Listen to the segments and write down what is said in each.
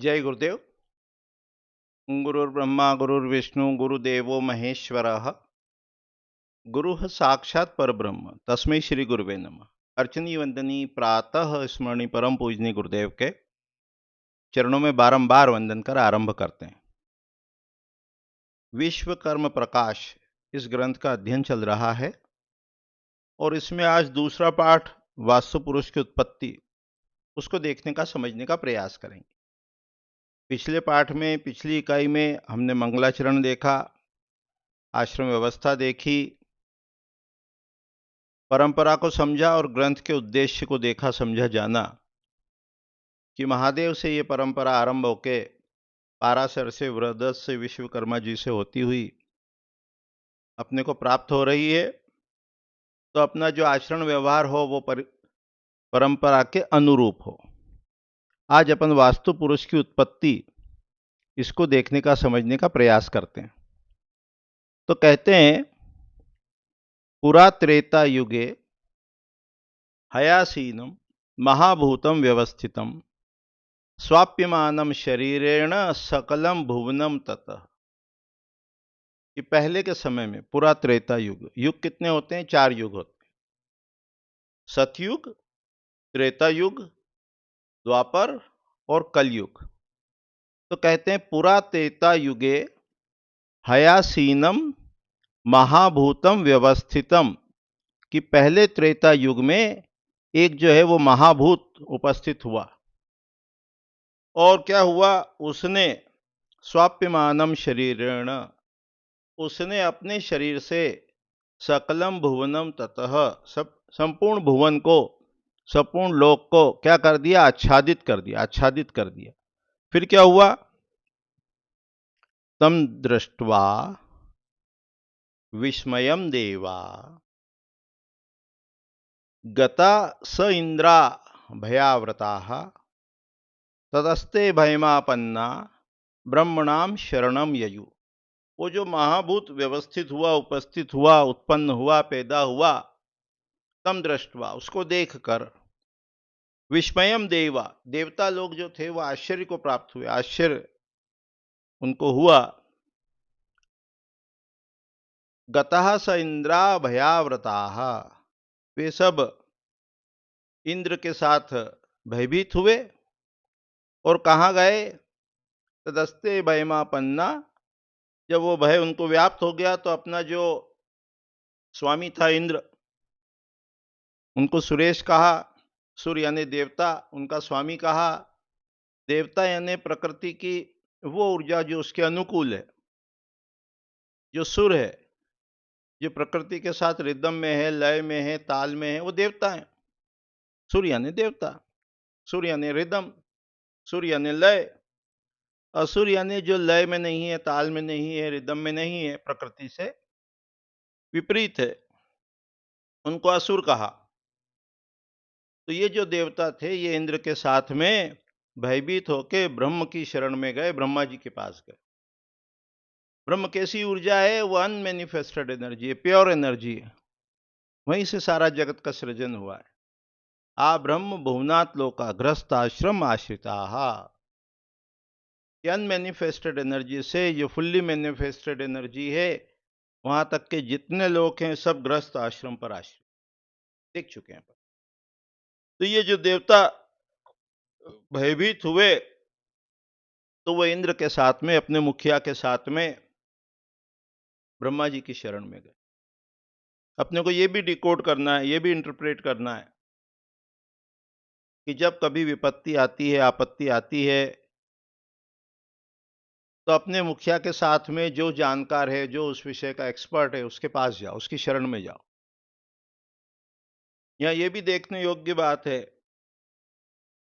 जय गुरुदेव। गुरुर्ब्रह्मा गुरुर्विष्णु गुरुदेवो महेश्वरः। गुरुः साक्षात् परब्रह्म तस्मै श्री गुरुवे नमः। अर्चनी वंदनी प्रातः स्मरणी परम पूजनीय गुरुदेव के चरणों में बारंबार वंदन कर आरंभ करते हैं। विश्वकर्म प्रकाश इस ग्रंथ का अध्ययन चल रहा है और इसमें आज दूसरा पाठ वास्तु पुरुष की उत्पत्ति उसको देखने का समझने का प्रयास करेंगे। पिछले पाठ में पिछली इकाई में हमने मंगलाचरण देखा, आश्रम व्यवस्था देखी, परंपरा को समझा और ग्रंथ के उद्देश्य को देखा समझा जाना कि महादेव से ये परंपरा आरंभ होके पाराशर से वृहदत्त से विश्वकर्मा जी से होती हुई अपने को प्राप्त हो रही है। तो अपना जो आचरण व्यवहार हो वो परंपरा के अनुरूप हो। आज अपन वास्तु पुरुष की उत्पत्ति इसको देखने का समझने का प्रयास करते हैं। तो कहते हैं पुरा त्रेता युगे हयासीनम महाभूतम व्यवस्थितम स्वाप्यमानम शरीरेण सकलम भुवनम ततः। कि पहले के समय में पुरा त्रेता युग, युग कितने होते हैं? 4 युग होते हैं। सतयुग, त्रेता युग, द्वापर और कलयुग। तो कहते हैं पुरा त्रेता युगे हयासीनम महाभूतम व्यवस्थितम। कि पहले त्रेता युग में एक जो है वो महाभूत उपस्थित हुआ और क्या हुआ? उसने स्वाप्यमानम शरीरेण, उसने अपने शरीर से सकलम भुवनम ततः, सब संपूर्ण भुवन को, संपूर्ण लोक को क्या कर दिया? आच्छादित कर दिया, आच्छादित कर दिया। फिर क्या हुआ? तम दृष्ट्वा विस्मयम देवा गता स इंद्रा भयाव्रताः तदस्ते भयमापन्ना ब्रह्मणाम शरणम ययु। वो जो महाभूत व्यवस्थित हुआ, उपस्थित हुआ, उत्पन्न हुआ, पैदा हुआ, तम दृष्टवा, उसको देखकर, विस्मयम देवा, देवता लोग जो थे वो आश्चर्य को प्राप्त हुए, आश्चर्य उनको हुआ। गतः स इंद्रा भयाव्रताः, वे सब इंद्र के साथ भयभीत हुए और कहाँ गए? तदस्ते भयमापन्ना, जब वो भय उनको व्याप्त हो गया तो अपना जो स्वामी था इंद्र, उनको सुरेश कहा। सुर यानी देवता, उनका स्वामी कहा। देवता यानी प्रकृति की वो ऊर्जा जो उसके अनुकूल है, जो सुर है, जो प्रकृति के साथ रिदम में है, लय में है, ताल में है, वो देवता है। सुर यानी देवता, सुर यानी रिदम, सुर यानी लय। असुर यानी जो लय में नहीं है, ताल में नहीं है, रिदम में नहीं है, प्रकृति से विपरीत है, उनको असुर कहा। तो ये जो देवता थे ये इंद्र के साथ में भयभीत होके ब्रह्म की शरण में गए, ब्रह्मा जी के पास गए। ब्रह्म कैसी ऊर्जा है? वो अनमैनिफेस्टेड एनर्जी है, प्योर एनर्जी है। वहीं से सारा जगत का सृजन हुआ है। आ ब्रह्म भुवनात् लोका ग्रस्त आश्रम आश्रिता। अनमैनिफेस्टेड एनर्जी से जो फुल्ली मैनिफेस्टेड एनर्जी है, वहां तक के जितने लोग हैं सब ग्रस्त आश्रम पर आश्रित, देख चुके हैं। तो ये जो देवता भयभीत हुए तो वो इंद्र के साथ में, अपने मुखिया के साथ में ब्रह्मा जी की शरण में गए। अपने को ये भी डिकोड करना है, ये भी इंटरप्रेट करना है कि जब कभी विपत्ति आती है, आपत्ति आती है, तो अपने मुखिया के साथ में जो जानकार है, जो उस विषय का एक्सपर्ट है, उसके पास जाओ, उसकी शरण में जाओ। यहाँ ये भी देखने योग्य बात है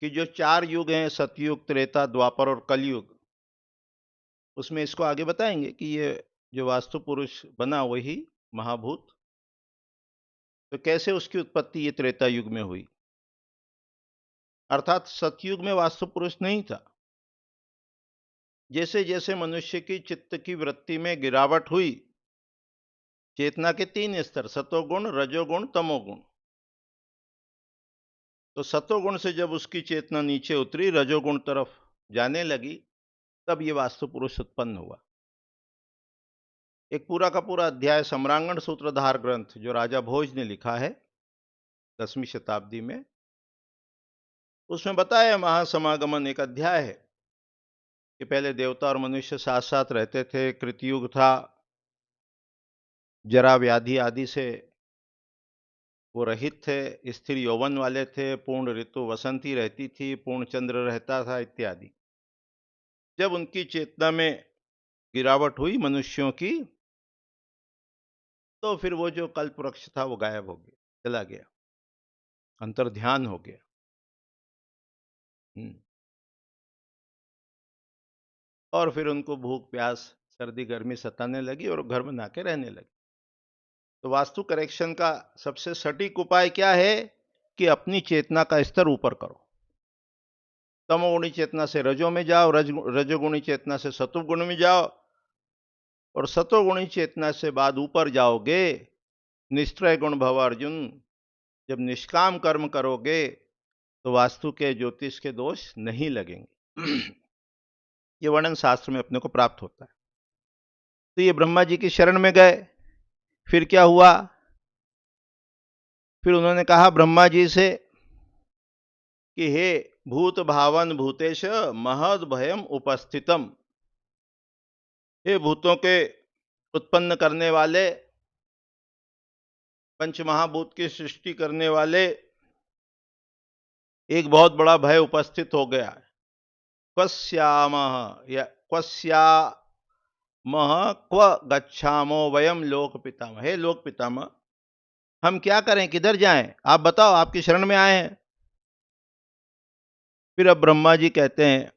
कि जो 4 युग हैं, सतयुग, त्रेता, द्वापर और कलयुग, उसमें इसको आगे बताएंगे कि ये जो वास्तु पुरुष बना वही महाभूत, तो कैसे उसकी उत्पत्ति ये त्रेता युग में हुई। अर्थात सतयुग में वास्तु पुरुष नहीं था। जैसे जैसे मनुष्य की चित्त की वृत्ति में गिरावट हुई, चेतना के 3 स्तर, सतोगुण, रजोगुण, तमोगुण। तो सतोगुण से जब उसकी चेतना नीचे उतरी, रजोगुण तरफ जाने लगी, तब ये वास्तु पुरुष उत्पन्न हुआ। एक पूरा का पूरा अध्याय सम्रांगण सूत्रधार ग्रंथ जो राजा भोज ने लिखा है 10वीं शताब्दी में, उसमें बताया है महासमागमन एक अध्याय है कि पहले देवता और मनुष्य साथ साथ रहते थे, कृतयुग था, जरा व्याधि आदि से वो रहित थे, स्थिर यौवन वाले थे, पूर्ण ऋतु वसंती रहती थी, पूर्ण चंद्र रहता था इत्यादि। जब उनकी चेतना में गिरावट हुई मनुष्यों की, तो फिर वो जो कल्प वृक्ष था वो गायब हो गया, चला गया, अंतर्ध्यान हो गया। और फिर उनको भूख प्यास सर्दी गर्मी सताने लगी और घर बना के रहने लगे। तो वास्तु करेक्शन का सबसे सटीक उपाय क्या है कि अपनी चेतना का स्तर ऊपर करो। तमोगुणी चेतना से रजो में जाओ, रजोगुणी चेतना से सतुगुण में जाओ, और सतोगुणी चेतना से बाद ऊपर जाओगे, निश्चय गुण भव अर्जुन। जब निष्काम कर्म करोगे तो वास्तु के ज्योतिष के दोष नहीं लगेंगे। ये वर्णन शास्त्र में अपने को प्राप्त होता है। तो ये ब्रह्मा जी की शरण में गए। फिर क्या हुआ? फिर उन्होंने कहा ब्रह्मा जी से कि हे भूत भावन भूतेश महद भयम उपस्थितम, हे भूतों के उत्पन्न करने वाले, पंचमहाभूत की सृष्टि करने वाले, एक बहुत बड़ा भय उपस्थित हो गया है। क्वस्यामः या क्वस्यामः क्व गच्छामो वयम लोक पितामह, हे लोक पितामह, हम क्या करें, किधर जाएं, आप बताओ, आपकी शरण में आए हैं। फिर अब ब्रह्मा जी कहते हैं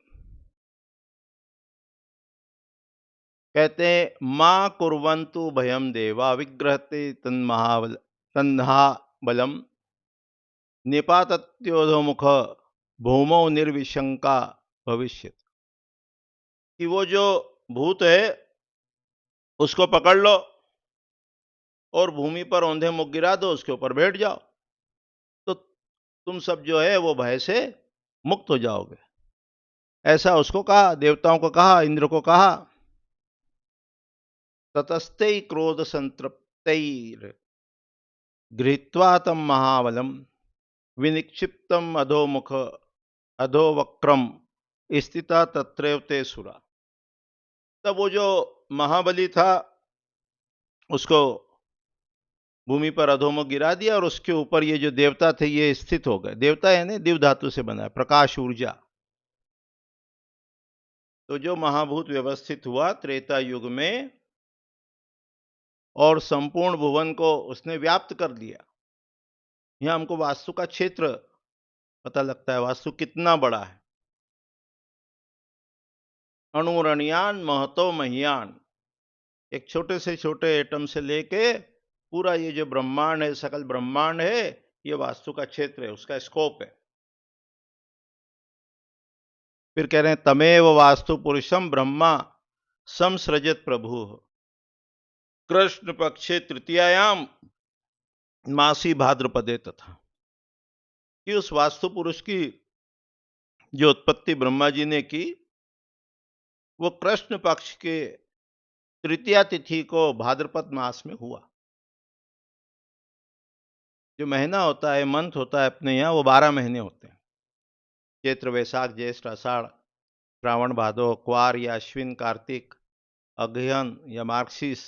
मां कुर्वन्तु भयम देवा विग्रहते तन्महाबलम निपातत्योधमुख भूमौ निर्विशंका भविष्य, कि वो जो भूत है उसको पकड़ लो और भूमि पर औंधे मुख गिरा दो, उसके ऊपर बैठ जाओ, तो तुम सब जो है वो भय से मुक्त हो जाओगे। ऐसा उसको कहा, देवताओं को कहा, इंद्र को कहा। ततस्ते क्रोध संतृप्त गृहीत्वा तम महाबलम विनिक्षिप्तम अधोमुख अधोवक्रम स्थिता तत्रैव ते सुरा। तब वो जो महाबली था उसको भूमि पर अधोमुख गिरा दिया और उसके ऊपर ये जो देवता थे ये स्थित हो गए। देवता यानी दिव्य धातु से बना है, प्रकाश ऊर्जा। तो जो महाभूत व्यवस्थित हुआ त्रेता युग में और संपूर्ण भुवन को उसने व्याप्त कर दिया। यहां हमको वास्तु का क्षेत्र पता लगता है, वास्तु कितना बड़ा है। अणुरणियान महतो महियान, एक छोटे से छोटे एटम से लेके पूरा ये जो ब्रह्मांड है, सकल ब्रह्मांड है, ये वास्तु का क्षेत्र है, उसका स्कोप है। फिर कह रहे हैं तमेव वास्तु पुरुषम ब्रह्मा संसृजत प्रभु कृष्ण पक्षे तृतीयायाम मासी भाद्रपदे, तथा कि उस वास्तु पुरुष की जो उत्पत्ति ब्रह्मा जी ने की वो कृष्ण पक्ष के तृतीया तिथि को भाद्रपद मास में हुआ। जो महीना होता है, मंथ होता है अपने यहाँ, वो 12 महीने होते हैं। चैत्र वैशाख ज्येष्ठ आषाढ़ श्रावण भादो क्वार या अश्विन कार्तिक अगहन या मार्गशीर्ष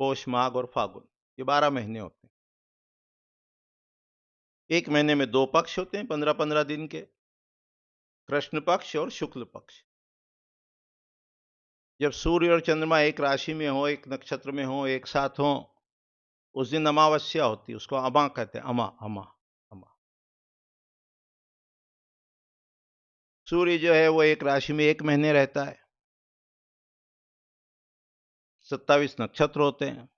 पोष माघ और फागुन, ये 12 महीने होते हैं। एक महीने में 2 पक्ष होते हैं 15-15 दिन के, कृष्ण पक्ष और शुक्ल पक्ष। जब सूर्य और चंद्रमा एक राशि में हो, एक नक्षत्र में हो, एक साथ हो, उस दिन अमावस्या होती है, उसको अमा कहते हैं, अमा अमा अमा। सूर्य जो है वो एक राशि में एक महीने रहता है, 27 नक्षत्र होते हैं।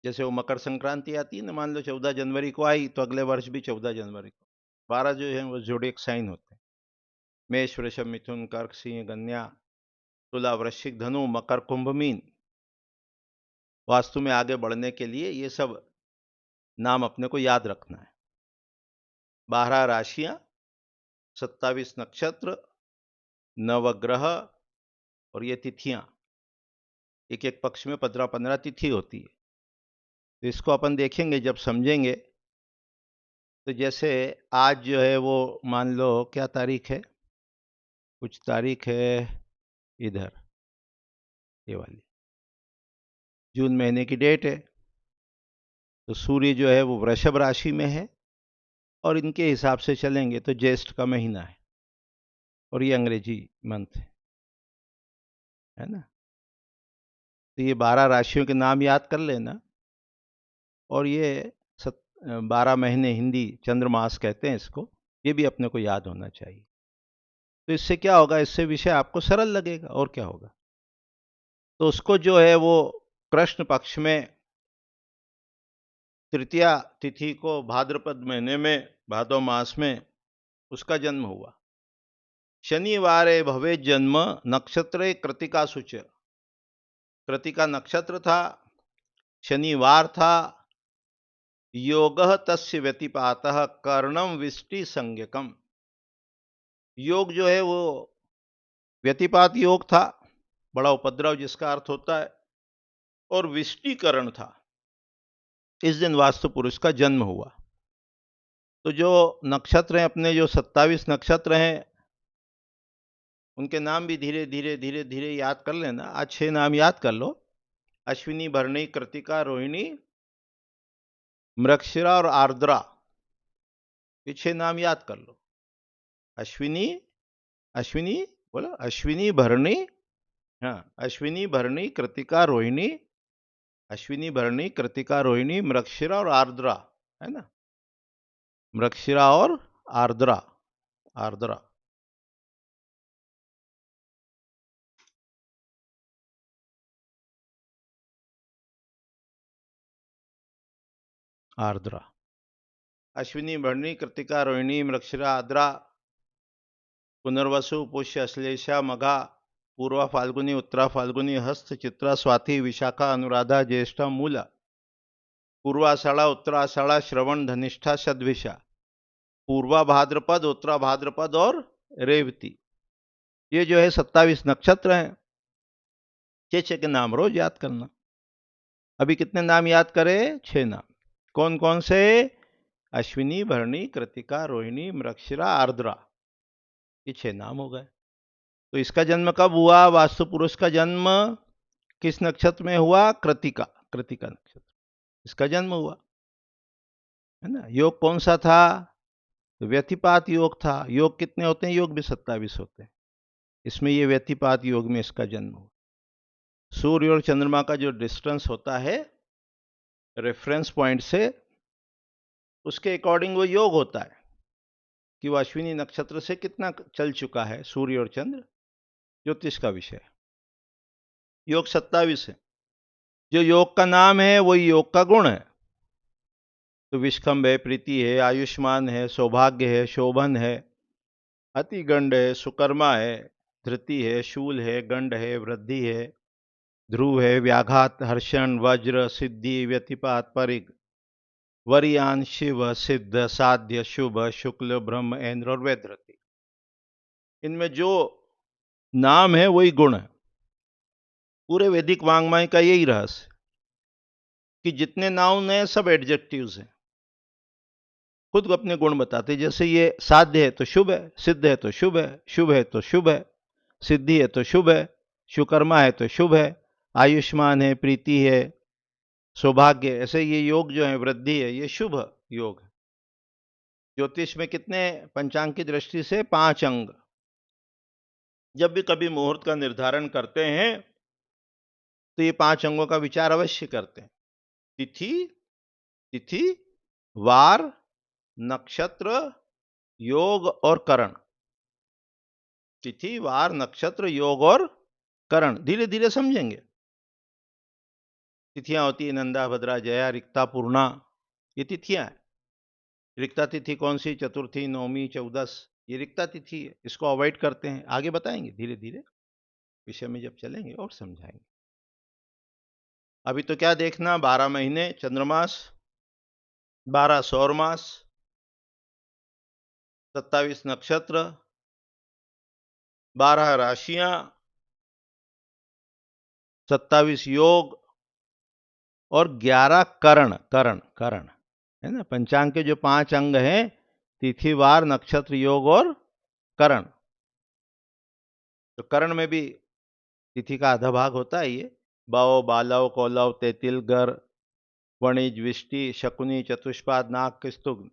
जैसे वो मकर संक्रांति आती है ना, मान लो 14 जनवरी को आई तो अगले वर्ष भी 14 जनवरी को। 12 जो है वो जोडिएक साइन होते हैं, मेष वृषभ मिथुन कर्क सिंह कन्या तुला वृश्चिक धनु मकर कुंभ मीन। वास्तु में आगे बढ़ने के लिए ये सब नाम अपने को याद रखना है। 12 राशियां 27 नक्षत्र, नवग्रह और ये तिथियां, एक एक पक्ष में 15-15 तिथि होती है। तो इसको अपन देखेंगे जब समझेंगे। तो जैसे आज जो है वो मान लो क्या तारीख है, कुछ तारीख है इधर, ये वाली जून महीने की डेट है। तो सूर्य जो है वो वृषभ राशि में है और इनके हिसाब से चलेंगे तो ज्येष्ठ का महीना है और ये अंग्रेजी मंथ है ना। तो ये 12 राशियों के नाम याद कर लेना। और ये 12 महीने हिंदी चंद्रमास कहते हैं इसको, ये भी अपने को याद होना चाहिए। तो इससे क्या होगा, इससे विषय आपको सरल लगेगा और क्या होगा। तो उसको जो है वो कृष्ण पक्ष में तृतीया तिथि को भाद्रपद महीने में भादो मास में उसका जन्म हुआ। शनिवारे भवे जन्म नक्षत्रे कृतिका सूच, कृतिका नक्षत्र था, शनिवार था, योगः तस्य व्यतिपातः कर्णम विष्टि संज्ञकम। योग जो है वो व्यतिपात योग था, बड़ा उपद्रव जिसका अर्थ होता है, और विष्टिकरण था। इस दिन वास्तु पुरुष का जन्म हुआ। तो जो नक्षत्र हैं अपने, जो 27 नक्षत्र हैं, उनके नाम भी धीरे धीरे धीरे धीरे याद कर लेना। आज 6 नाम याद कर लो, अश्विनी, भरणी, कृतिका, रोहिणी, मृगशिरा और आर्द्रा। ये 6 नाम याद कर लो। अश्विनी, अश्विनी बोलो, अश्विनी भरणी, हाँ, अश्विनी भरणी कृतिका रोहिणी, अश्विनी भरणी कृतिका रोहिणी, मृगशिरा और आर्द्रा, है ना। मृगशिरा और आर्द्रा, आर्द्रा। आर्द्रा, अश्विनी भरणी कृतिका रोहिणी मृगशिरा आर्द्रा, पुनर्वसु पुष्य अश्लेषा मघा, पूर्वा फाल्गुनी उत्तरा फाल्गुनी हस्त चित्रा स्वाति विशाखा अनुराधा ज्येष्ठा मूला, पूर्वाषाढ़ा उत्तराषाढ़ा श्रवण धनिष्ठा शतभिषा, पूर्वा भाद्रपद उत्तरा भाद्रपद और रेवती। ये जो है 27 नक्षत्र हैं। 6 के नाम रोज याद करना। अभी कितने नाम याद करें? 6 नाम। कौन कौन से? अश्विनी भरणी कृतिका रोहिणी मृगशिरा आर्द्रा, ये 6 नाम हो गए। तो इसका जन्म कब हुआ? वास्तु पुरुष का जन्म किस नक्षत्र में हुआ? कृतिका, कृतिका नक्षत्र, इसका जन्म हुआ, है ना। योग कौन सा था? तो व्यतिपात योग था। योग कितने होते हैं? योग भी 27 होते हैं। इसमें ये व्यतिपात योग में इसका जन्म हुआ। सूर्य और चंद्रमा का जो डिस्टेंस होता है रेफरेंस पॉइंट से, उसके अकॉर्डिंग वो योग होता है कि वो अश्विनी नक्षत्र से कितना चल चुका है सूर्य और चंद्र। ज्योतिष का विषय योग 27 है। जो योग का नाम है वही योग का गुण है। तो विषखंभ है, प्रीति है, आयुष्मान है, सौभाग्य है, शोभन है, अतिगंड है, सुकर्मा है, धृति है, शूल है, गंड है, वृद्धि है, ध्रुव है, व्याघात, हर्षण, वज्र, सिद्धि, व्यतिपात, परिग, वरियान, शिव, सिद्ध, साध्य, शुभ, शुक्ल, ब्रह्म, इंद्र और वैधृति। इनमें जो नाम है वही गुण है। पूरे वैदिक वांग्मय का यही रहस्य कि जितने नाउन हैं सब एडजेक्टिव्स हैं, खुद को अपने गुण बताते। जैसे ये साध्य है तो शुभ है, सिद्ध है तो शुभ है, शुभ है तो शुभ है, सिद्धि है तो शुभ है, सुकर्मा है तो शुभ है, आयुष्मान है, प्रीति है, सौभाग्य। ऐसे ये योग जो है, वृद्धि है, ये शुभ योग है। ज्योतिष में कितने पंचांग की दृष्टि से? 5 अंग। जब भी कभी मुहूर्त का निर्धारण करते हैं तो ये 5 अंगों का विचार अवश्य करते हैं। तिथि, तिथि, वार, नक्षत्र, योग और करण। तिथि, वार, नक्षत्र, योग और करण धीरे धीरे समझेंगे। तिथियां होती है नंदा, भद्रा, जया, रिक्ता, पूर्णा, ये तिथियां हैं। रिक्ता तिथि कौन सी? चतुर्थी, नवमी, चौदस, ये रिक्ता तिथि है। इसको अवॉइड करते हैं, आगे बताएंगे धीरे धीरे विषय में जब चलेंगे और समझाएंगे। अभी तो क्या देखना, 12 महीने चंद्रमास, 12 सौर मास, 27 नक्षत्र, 12 राशियां, 27 योग और 11 करण करण करण है ना। पंचांग के जो 5 अंग हैं, तिथि, वार, नक्षत्र, योग और करण। तो करण में भी तिथि का आधा भाग होता है ये। बाओ, बालव, कौलव, तेतिल, गर, वणिज, विष्टि, शकुनी, चतुष्पाद, नाग, किस्तुग।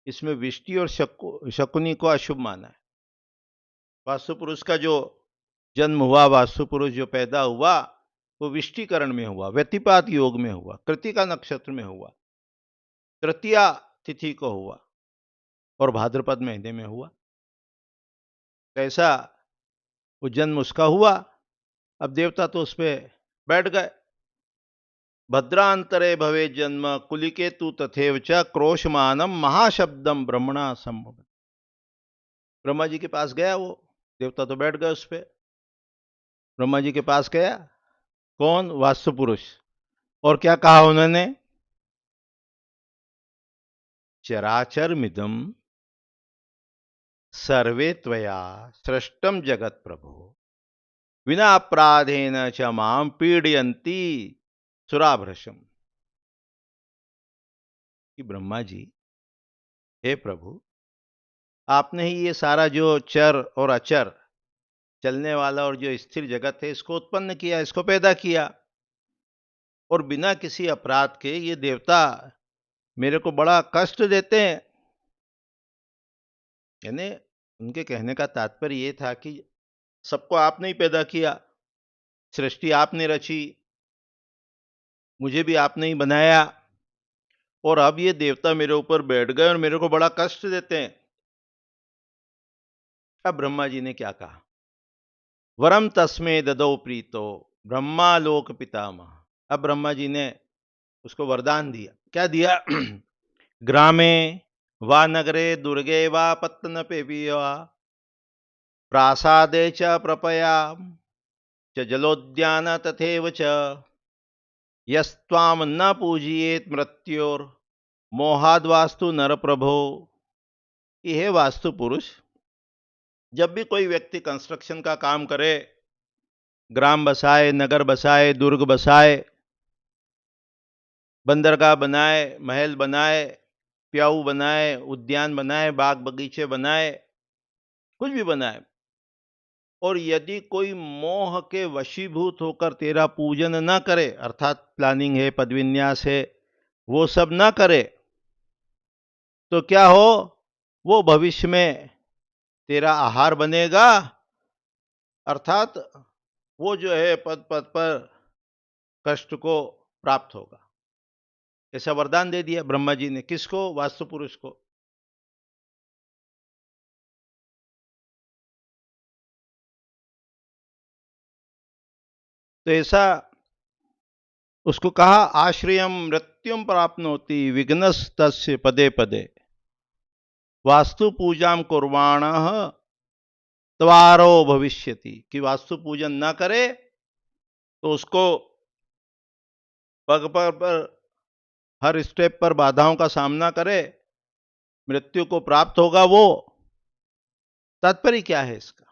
इसमें विष्टि और शकुनी को अशुभ माना है। वास्तु पुरुष का जो जन्म हुआ, वास्तु पुरुष जो पैदा हुआ, वो विष्टिकरण में हुआ, व्यतिपात योग में हुआ, कृतिका नक्षत्र में हुआ, तृतीया तिथि को हुआ और भाद्रपद महीने में हुआ। कैसा वो जन्म उसका हुआ, अब देवता तो उस पर बैठ गए। भद्रांतरे भवे जन्म कुलिके तु तथेव च क्रोशमानम महाशब्दम ब्रह्मणा संभव। ब्रह्मा जी के पास गया वो देवता, तो बैठ गए उस पर। ब्रह्मा जी के पास गया कौन? वास्तु पुरुष। और क्या कहा उन्होंने? चराचर मिदम सर्वे त्वया सृष्टम जगत प्रभु विना अपराधेन च माम पीडयन्ति सुराभृशम। कि ब्रह्मा जी, हे प्रभु, आपने ही ये सारा जो चर और अचर, चलने वाला और जो स्थिर जगत है, इसको उत्पन्न किया, इसको पैदा किया। और बिना किसी अपराध के ये देवता मेरे को बड़ा कष्ट देते हैं। यानी उनके कहने का तात्पर्य ये था कि सबको आपने ही पैदा किया, सृष्टि आपने रची, मुझे भी आपने ही बनाया, और अब ये देवता मेरे ऊपर बैठ गए और मेरे को बड़ा कष्ट देते हैं। अब ब्रह्मा जी ने क्या कहा? वरम तस्मे ददौ प्रीतो ब्रह्मालोक पितामह। अब ब्रह्मा जी ने उसको वरदान दिया। क्या दिया? ग्रामे वा नगरे दुर्गे वा पत्तनपे वा प्रासादे च प्रपया च जलोद्यान तथैव च यस्त्वाम न पूजयेत मृत्योर मोहाद्वास्तु नर प्रभो। ये वास्तु पुरुष, जब भी कोई व्यक्ति कंस्ट्रक्शन का काम करे, ग्राम बसाए, नगर बसाए, दुर्ग बसाए, बंदरगाह बनाए, महल बनाए, प्याऊ बनाए, उद्यान बनाए, बाग बगीचे बनाए, कुछ भी बनाए, और यदि कोई मोह के वशीभूत होकर तेरा पूजन न करे, अर्थात प्लानिंग है, पदविन्यास है, वो सब न करे, तो क्या हो? वो भविष्य में तेरा आहार बनेगा, अर्थात वो जो है पद पद पर कष्ट को प्राप्त होगा। ऐसा वरदान दे दिया ब्रह्मा जी ने। किसको? वास्तु पुरुष को। तो ऐसा उसको कहा, आश्रयम मृत्युम प्राप्नोति विघ्नस्तस्य पदे पदे वास्तु पूजाम कुर्वाणः त्वारो भविष्यति। कि वास्तु पूजन ना करे तो उसको पग पग पर, हर स्टेप पर बाधाओं का सामना करे, मृत्यु को प्राप्त होगा वो। तात्पर्य क्या है इसका?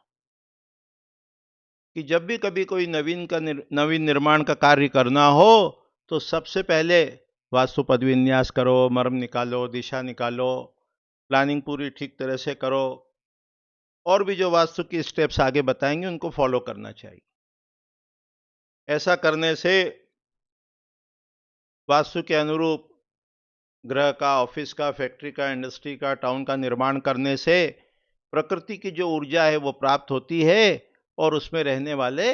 कि जब भी कभी कोई नवीन निर्माण का कार्य करना हो, तो सबसे पहले वास्तु पद विन्यास करो, मर्म निकालो, दिशा निकालो, प्लानिंग पूरी ठीक तरह से करो, और भी जो वास्तु की स्टेप्स आगे बताएंगे उनको फॉलो करना चाहिए। ऐसा करने से वास्तु के अनुरूप गृह का, ऑफिस का, फैक्ट्री का, इंडस्ट्री का, टाउन का निर्माण करने से प्रकृति की जो ऊर्जा है वो प्राप्त होती है, और उसमें रहने वाले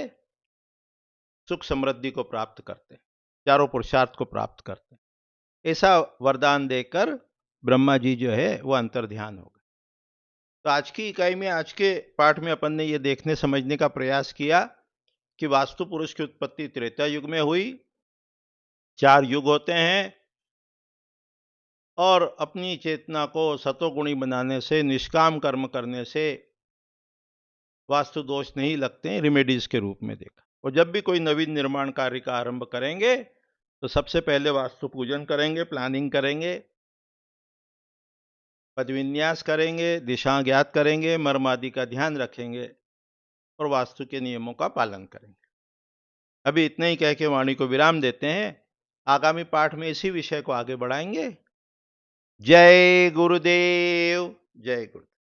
सुख समृद्धि को प्राप्त करते हैं, चारों पुरुषार्थ को प्राप्त करते हैं। ऐसा वरदान देकर ब्रह्मा जी जो है वो अंतर्ध्यान हो गए। तो आज की इकाई में, आज के पाठ में अपन ने ये देखने समझने का प्रयास किया कि वास्तु पुरुष की उत्पत्ति त्रेता युग में हुई। 4 युग होते हैं, और अपनी चेतना को सतोगुणी बनाने से, निष्काम कर्म करने से वास्तु दोष नहीं लगते हैं, रेमेडीज के रूप में देखा। और जब भी कोई नवीन निर्माण कार्य का आरंभ करेंगे तो सबसे पहले वास्तु पूजन करेंगे, प्लानिंग करेंगे, पद विन्यास करेंगे, दिशा ज्ञात करेंगे, मर्म आदि का ध्यान रखेंगे और वास्तु के नियमों का पालन करेंगे। अभी इतना ही कह के वाणी को विराम देते हैं। आगामी पाठ में इसी विषय को आगे बढ़ाएंगे। जय गुरुदेव। जय गुरुदेव।